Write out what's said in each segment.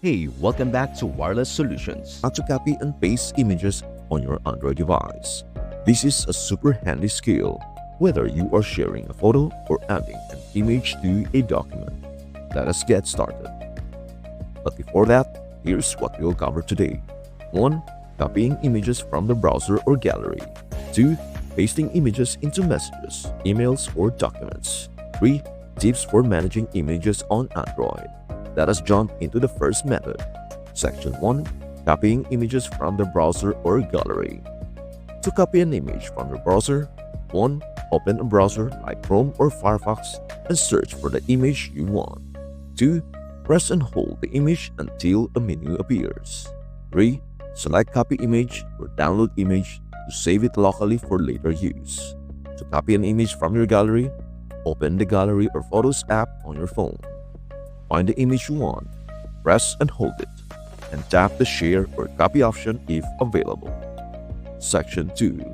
Hey, welcome back to Wireless Solutions. How to copy and paste images on your Android device. This is a super handy skill, whether you are sharing a photo or adding an image to a document. Let us get started. But before that, here's what we'll cover today. 1. Copying images from the browser or gallery. 2. Pasting images into messages, emails, or documents. 3. Tips for managing images on Android. Let us jump into the first method. Section 1. Copying images from the browser or gallery. To copy an image from your browser, 1. Open a browser like Chrome or Firefox and search for the image you want. 2. Press and hold the image until a menu appears. 3. Select Copy Image or Download Image to save it locally for later use. To copy an image from your gallery, open the Gallery or Photos app on your phone. Find the image you want, press and hold it, and tap the Share or Copy option if available. Section 2.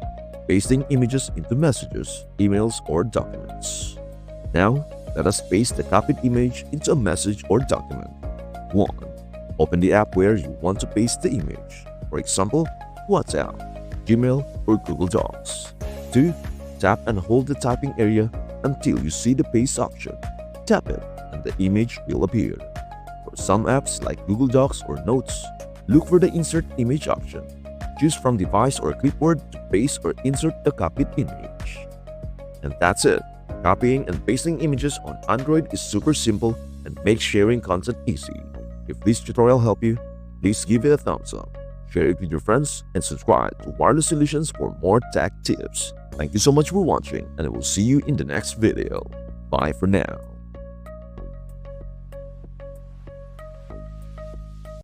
Pasting images into messages, emails, or documents. Now, let us paste the copied image into a message or document. 1. Open the app where you want to paste the image, for example, WhatsApp, Gmail, or Google Docs. 2. Tap and hold the typing area until you see the paste option. Tap it and the image will appear. For some apps like Google Docs or Notes, look for the Insert Image option. Choose from Device or Clipboard to paste or insert the copied image. And that's it. Copying and pasting images on Android is super simple and makes sharing content easy. If this tutorial helped you, please give it a thumbs up, share it with your friends, and subscribe to Wireless Solutions for more tech tips. Thank you so much for watching, and I will see you in the next video. Bye for now.